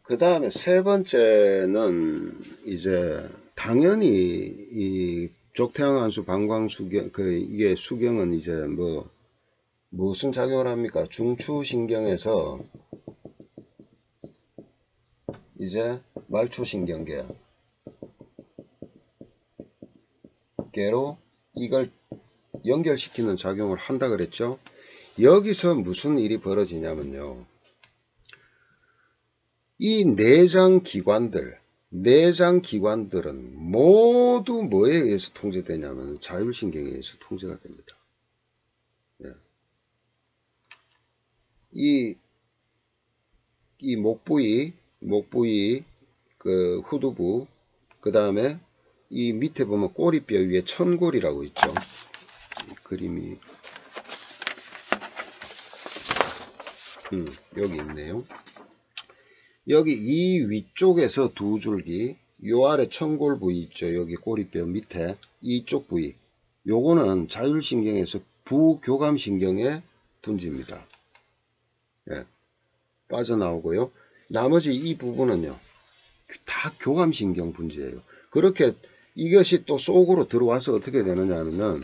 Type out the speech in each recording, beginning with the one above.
그 다음에 세 번째는 이제 당연히 이 족태양한수 방광수경 이게 수경은 이제 무슨 작용을 합니까? 중추신경에서 이제 말초신경계로 이걸 연결시키는 작용을 한다 그랬죠. 여기서 무슨 일이 벌어지냐면요, 이 내장기관들은 모두 뭐에 의해서 통제되냐면 자율신경에 의해서 통제가 됩니다. 예. 이 목부위 그 후두부, 그 다음에 이 밑에 보면 꼬리뼈 위에 천골이라고 있죠. 그림이 여기 있네요. 여기 이 위쪽에서 두 줄기, 요 아래 천골 부위 있죠. 여기 꼬리뼈 밑에 이쪽 부위, 요거는 자율신경에서 부교감신경의 분지입니다. 예, 빠져나오고요. 나머지 이 부분은요, 다 교감신경 분지예요. 그렇게 이것이 또 속으로 들어와서 어떻게 되느냐 하면은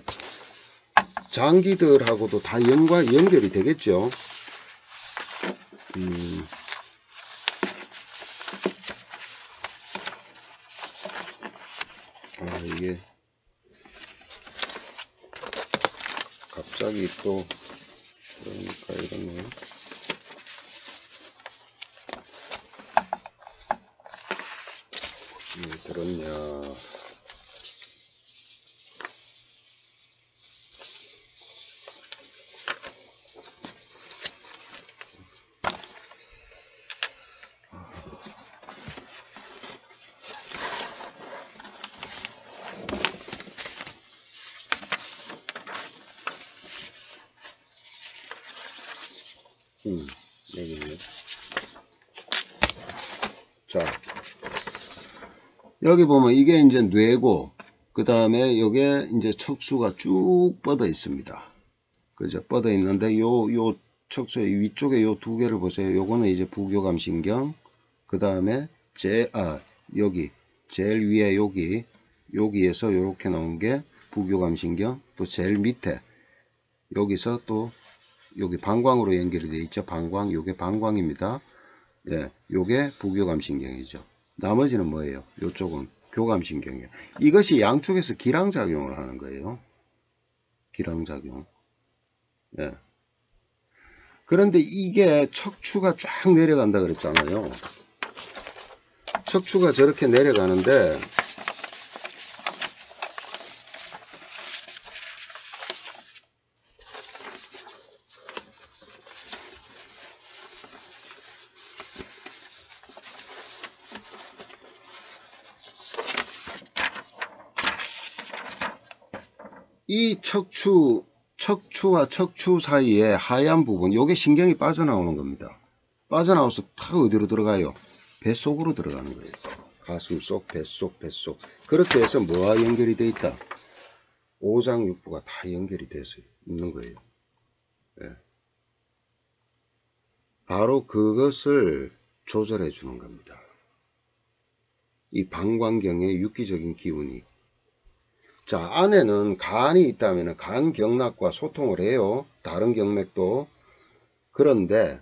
장기들하고도 다 연결이 되겠죠. 이게 갑자기 또 그러니까 이런 거 들었냐. 여기 있네. 자, 여기 보면 이게 이제 뇌고, 그 다음에 요게 이제 척수가 쭉 뻗어 있습니다. 그죠? 뻗어 있는데 요 척수의 위쪽에 요 두 개를 보세요. 요거는 이제 부교감신경, 그 다음에 여기 제일 위에 여기에서 요렇게 나온 게 부교감신경, 또 제일 밑에 여기서 또 여기 방광으로 연결이 되어 있죠. 방광, 요게 방광입니다. 예, 요게 부교감신경이죠. 나머지는 뭐예요? 요쪽은 교감신경이에요. 이것이 양쪽에서 기량작용을 하는 거예요. 기량작용. 예. 그런데 이게 척추가 쫙 내려간다 그랬잖아요. 척추가 저렇게 내려가는데 이 척추와 척추 사이에 하얀 부분, 요게 신경이 빠져나오는 겁니다. 빠져나와서 탁 어디로 들어가요? 뱃속으로 들어가는 거예요. 가슴 속, 뱃속. 그렇게 해서 뭐와 연결이 되어 있다? 오장육부가 다 연결이 돼서 있는 거예요. 네. 바로 그것을 조절해 주는 겁니다. 이 방광경의 유기적인 기운이. 자, 안에는 간이 있다면 간경락과 소통을 해요. 다른 경맥도. 그런데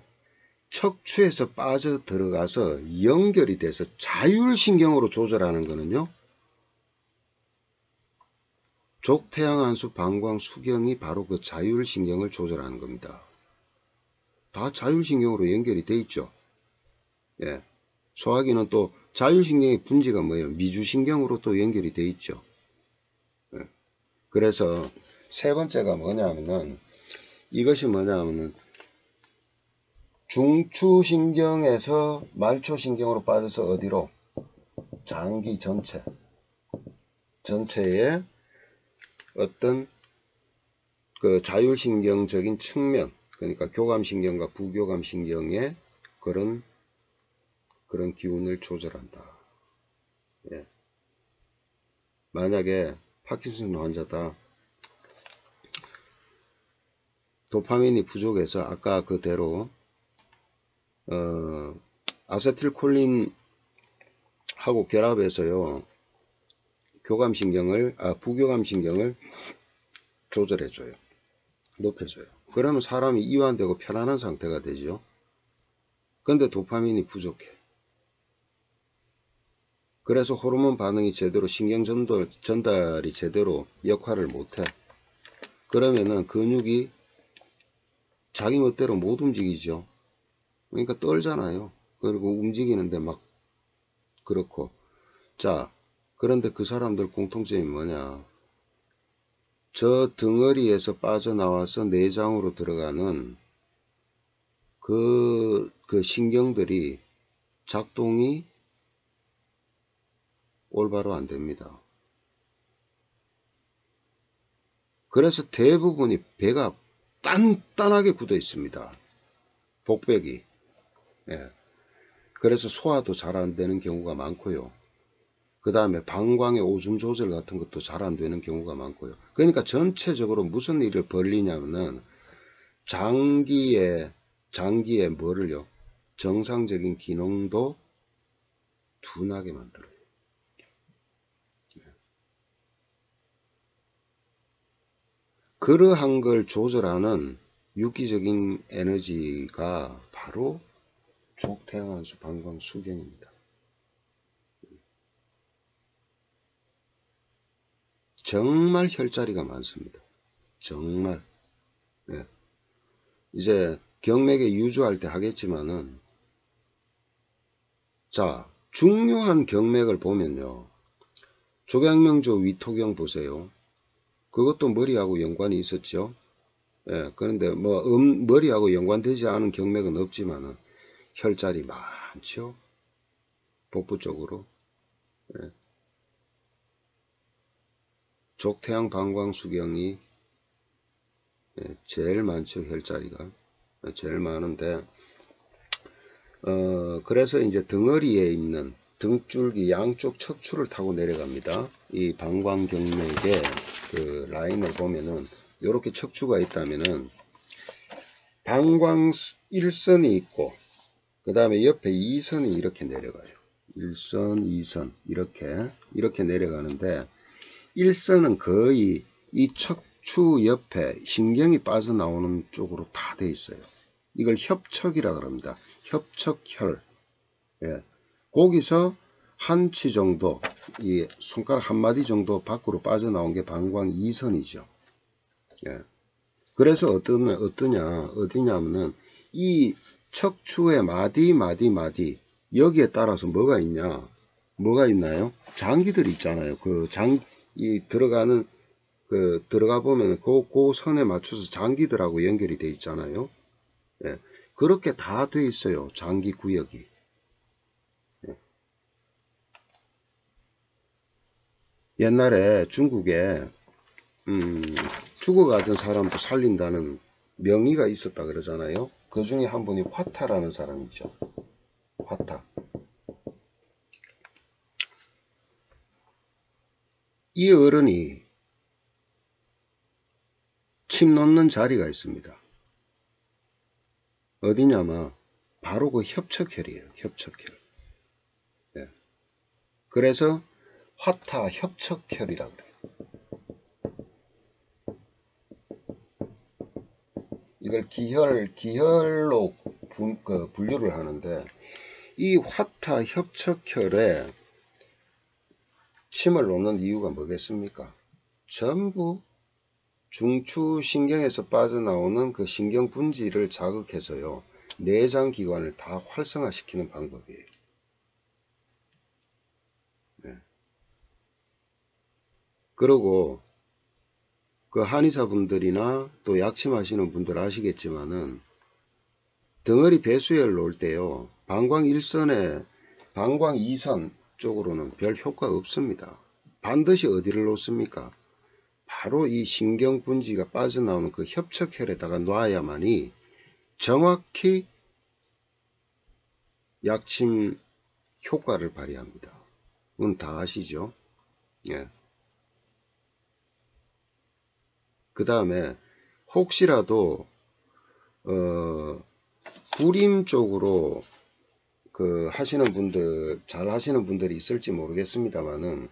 척추에서 빠져 들어가서 연결이 돼서 자율신경으로 조절하는 거는요, 족태양한수 방광수경이 바로 그 자율신경을 조절하는 겁니다. 다 자율신경으로 연결이 돼 있죠. 예. 소화기는 또 자율신경의 분지가 뭐예요? 미주신경으로 또 연결이 돼 있죠. 예. 그래서 세 번째가 뭐냐면은, 이것이 뭐냐면은 중추신경에서 말초신경으로 빠져서 어디로? 장기 전체에 어떤 그 자율신경적인 측면, 그러니까 교감신경과 부교감신경의 그런 기운을 조절한다. 예. 만약에 파킨슨 환자다, 도파민이 부족해서 아까 그대로 아세틸콜린하고 결합해서요 부교감신경을 조절해줘요. 높여줘요. 그러면 사람이 이완되고 편안한 상태가 되죠. 근데 도파민이 부족해. 그래서 호르몬 반응이 제대로 신경 전달이 제대로 역할을 못해. 그러면은 근육이 자기 멋대로 못 움직이죠. 그러니까 떨잖아요. 그리고 움직이는데 막 그렇고. 자, 그런데 그 사람들 공통점이 뭐냐? 저 덩어리에서 빠져나와서 내장으로 들어가는 그 신경들이 작동이 올바로 안 됩니다. 그래서 대부분이 배가 단단하게 굳어 있습니다. 복백이. 예. 그래서 소화도 잘 안 되는 경우가 많고요. 그 다음에 방광의 오줌 조절 같은 것도 잘 안 되는 경우가 많고요. 그러니까 전체적으로 무슨 일을 벌리냐면은 장기에 뭐를요? 정상적인 기능도 둔하게 만들어요. 그러한 걸 조절하는 유기적인 에너지가 바로 족태양한수 방광수경입니다. 정말 혈자리가 많습니다. 정말. 네. 이제 경맥에 유주할 때 하겠지만은, 자, 중요한 경맥을 보면요. 조경명조 위토경 보세요. 그것도 머리하고 연관이 있었죠. 예, 그런데 뭐 머리하고 연관되지 않은 경맥은 없지만은 혈자리 많죠. 복부 쪽으로. 예. 족태양 방광수경이 제일 많죠. 혈자리가 제일 많은데 그래서 이제 덩어리에 있는 등줄기 양쪽 척추를 타고 내려갑니다. 이 방광경맥의 그 라인을 보면은 이렇게 척추가 있다면은 방광 1선이 있고 그 다음에 옆에 2선이 이렇게 내려가요. 1선, 2선 이렇게 내려가는데 1선은 거의 이 척추 옆에 신경이 빠져나오는 쪽으로 다 돼 있어요. 이걸 협척이라 그럽니다. 협척혈. 예. 거기서 한 치 정도, 이 손가락 한 마디 정도 밖으로 빠져나온 게 방광 2선이죠. 예. 그래서 어디냐면은 이 척추의 마디 여기에 따라서 뭐가 있나요? 장기들이 있잖아요. 들어가 보면 그 선에 맞춰서 장기들하고 연결이 돼 있잖아요. 예. 그렇게 다 돼 있어요. 장기 구역이. 예. 옛날에 중국에 죽어가던 사람도 살린다는 명의가 있었다 그러잖아요. 그 중에 한 분이 화타라는 사람이죠. 화타. 이 어른이 침 놓는 자리가 있습니다. 어디냐면 바로 그 협척혈이에요. 협척혈. 예. 그래서 화타 협척혈이라고 그래요. 이걸 기혈로 분류를 하는데 이 화타 협척혈에 침을 놓는 이유가 뭐겠습니까? 전부 중추신경에서 빠져나오는 그 신경 분지를 자극해서요. 내장기관을 다 활성화시키는 방법이에요. 네. 그리고 그 한의사분들이나 또 약침하시는 분들 아시겠지만은 덩어리 배수혈 놓을 때요. 방광 1선에 방광 2선 쪽으로는 별 효과 없습니다. 반드시 어디를 놓습니까? 바로 이 신경 분지가 빠져나오는 그 협척혈에다가 놔야만이 정확히 약침 효과를 발휘합니다. 그건 다 아시죠? 예. 그 다음에 혹시라도 불임 쪽으로 그 하시는 분들, 잘 하시는 분들이 있을지 모르겠습니다만은,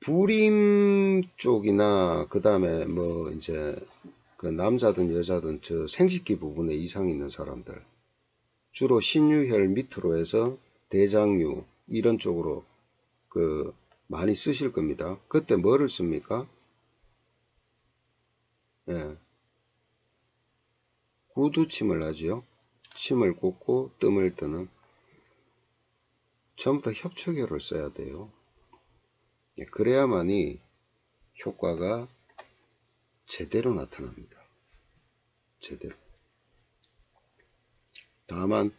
불임 쪽이나 그 다음에 뭐 이제 그 남자든 여자든 저 생식기 부분에 이상이 있는 사람들, 주로 신유혈 밑으로 해서 대장류 이런 쪽으로 그 많이 쓰실 겁니다. 그때 뭐를 씁니까? 예, 구두침을 하지요. 침을 꽂고 뜸을 뜨는, 전부 다 협착혈을 써야 돼요. 예, 그래야만이 효과가 제대로 나타납니다. 제대로. 다만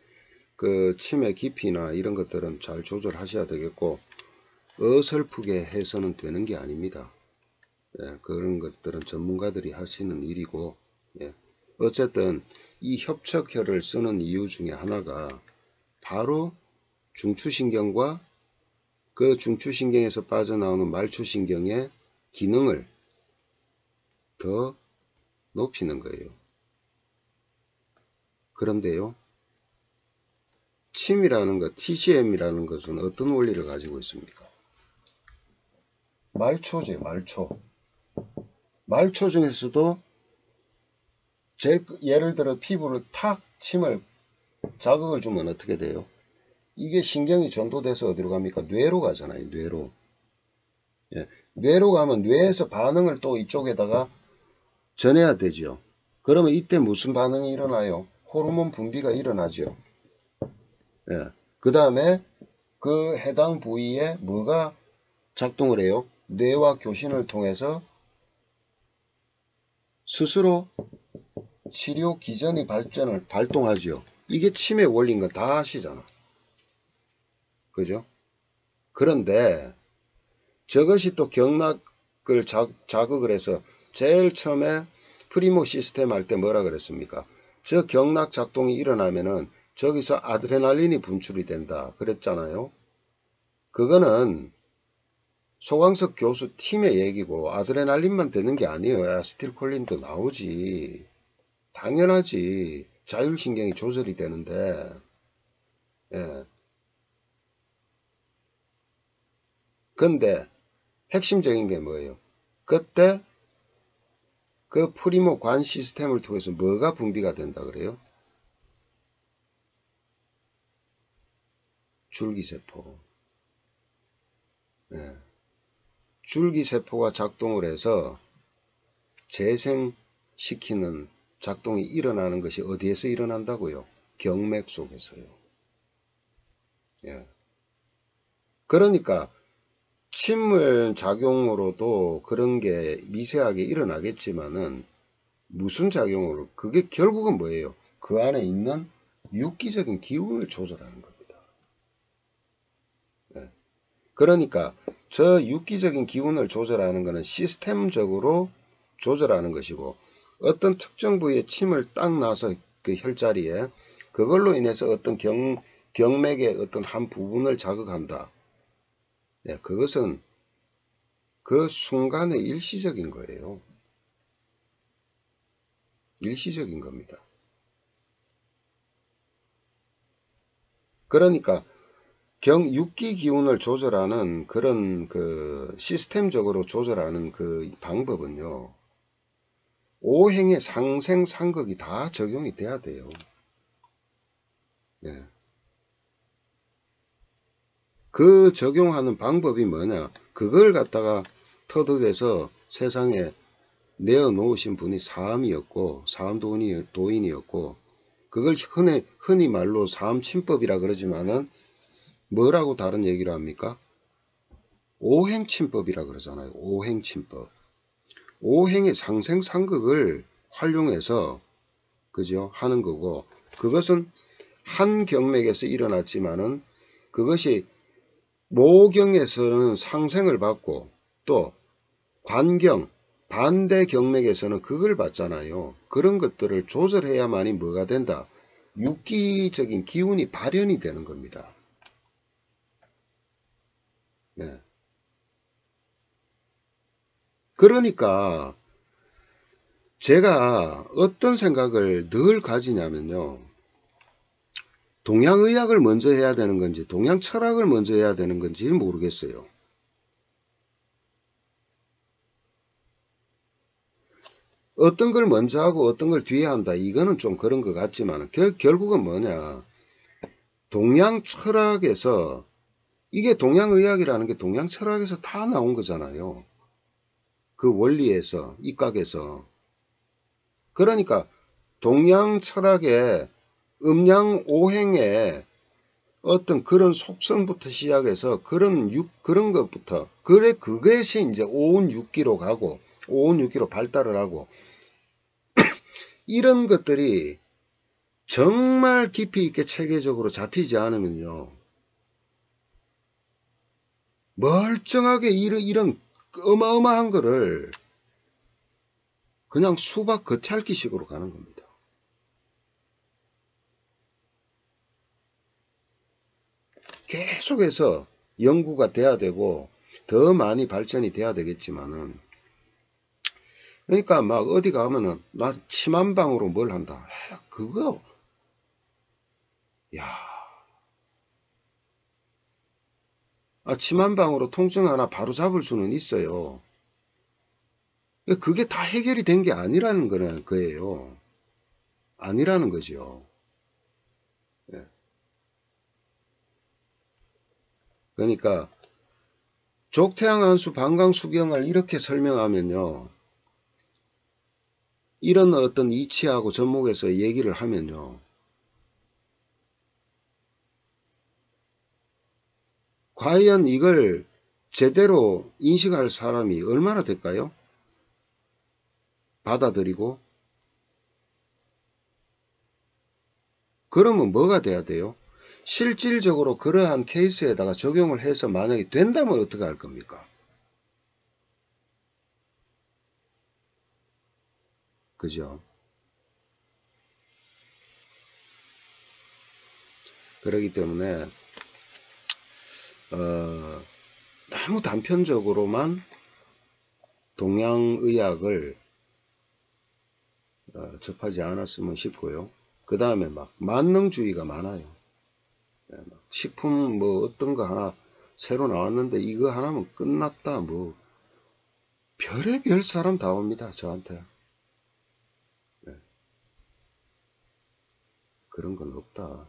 그 침의 깊이나 이런 것들은 잘 조절하셔야 되겠고, 어설프게 해서는 되는 게 아닙니다. 예, 그런 것들은 전문가들이 하시는 일이고, 예, 어쨌든 이 협착혈을 쓰는 이유 중에 하나가 바로 중추신경과 그 중추신경에서 빠져나오는 말초신경의 기능을 더 높이는 거예요. 그런데요, 침이라는 것, TCM이라는 것은 어떤 원리를 가지고 있습니까? 말초지, 말초. 말초 중에서도 예를 들어 피부를 탁 침을 자극을 주면 어떻게 돼요? 이게 신경이 전도돼서 어디로 갑니까? 뇌로 가잖아요. 뇌로. 예, 뇌로 가면 뇌에서 반응을 또 이쪽에다가 전해야 되죠. 그러면 이때 무슨 반응이 일어나요? 호르몬 분비가 일어나죠. 예, 그 다음에 그 해당 부위에 뭐가 작동을 해요? 뇌와 교신을 통해서 스스로 치료 기전의 발전을 발동하죠. 이게 침의 원리인 거 다 아시잖아. 그죠? 그런데 저것이 또 경락을 자극을 해서 제일 처음에 프리모 시스템 할 때 뭐라 그랬습니까? 저 경락 작동이 일어나면은 저기서 아드레날린이 분출이 된다 그랬잖아요. 그거는 소광석 교수 팀의 얘기고, 아드레날린만 되는 게 아니에요. 아세틸콜린도 나오지. 당연하지. 자율신경이 조절이 되는데. 예. 근데 핵심적인 게 뭐예요? 그때 그 프리모 관 시스템을 통해서 뭐가 분비가 된다 그래요? 줄기세포. 예. 줄기세포가 작동을 해서 재생시키는 작동이 일어나는 것이 어디에서 일어난다고요? 경맥 속에서요. 예. 그러니까 침물 작용으로도 그런 게 미세하게 일어나겠지만은 무슨 작용으로? 그게 결국은 뭐예요? 그 안에 있는 육기적인 기운을 조절하는 겁니다. 예. 그러니까 저 육기적인 기운을 조절하는 것은 시스템적으로 조절하는 것이고, 어떤 특정 부위에 침을 딱 놔서 그 혈자리에 그걸로 인해서 어떤 경맥의 어떤 한 부분을 자극한다. 네, 그것은 그 순간의 일시적인 거예요. 일시적인 겁니다. 그러니까 육기 기운을 조절하는 그런 그 시스템적으로 조절하는 그 방법은요, 오행의 상생상극이 다 적용이 돼야 돼요. 예. 그 적용하는 방법이 뭐냐? 그걸 갖다가 터득해서 세상에 내어놓으신 분이 사암이었고, 사암도인이었고, 그걸 흔히 말로 사암침법이라 그러지만은 뭐라고 다른 얘기를 합니까? 오행침법이라 그러잖아요. 오행침법. 오행의 상생상극을 활용해서 그죠? 하는 거고, 그것은 한 경맥에서 일어났지만은 그것이 모경에서는 상생을 받고, 또 관경 반대 경맥에서는 그걸 받잖아요. 그런 것들을 조절해야만이 뭐가 된다? 육기적인 기운이 발현이 되는 겁니다. 네. 그러니까 제가 어떤 생각을 늘 가지냐면요, 동양의학을 먼저 해야 되는 건지 동양 철학을 먼저 해야 되는 건지 모르겠어요. 어떤 걸 먼저 하고 어떤 걸 뒤에 한다, 이거는 좀 그런 것 같지만 결국은 뭐냐, 동양 철학에서, 이게 동양의학이라는 게 동양 철학에서 다 나온 거잖아요. 그 원리에서, 이각에서. 그러니까 동양 철학의 음양오행의 어떤 그런 속성부터 시작해서 그런 것부터, 그것이 이제 오운육기로 가고 오운육기로 발달을 하고, 이런 것들이 정말 깊이 있게 체계적으로 잡히지 않으면요, 멀쩡하게 이런 어마어마한 거를 그냥 수박 겉핥기식으로 가는 겁니다. 계속해서 연구가 돼야 되고 더 많이 발전이 돼야 되겠지만은, 그러니까 막 어디 가면은 나 치만방으로 뭘 한다, 그거 야, 치만방으로 통증 하나 바로 잡을 수는 있어요. 그게 다 해결이 된 게 아니라는 거예요. 아니라는 거죠. 예. 그러니까 족태양한수 방광수경을 이렇게 설명하면요, 이런 어떤 이치하고 접목해서 얘기를 하면요, 과연 이걸 제대로 인식할 사람이 얼마나 될까요? 받아들이고. 그러면 뭐가 돼야 돼요? 실질적으로 그러한 케이스에다가 적용을 해서 만약에 된다면 어떻게 할 겁니까? 그죠? 그렇기 때문에 너무 단편적으로만 동양의학을 접하지 않았으면 싶고요. 그 다음에 막 만능주의가 많아요. 식품 뭐 어떤 거 하나 새로 나왔는데 이거 하나면 끝났다, 뭐 별의별 사람 다 옵니다, 저한테. 그런 건 없다.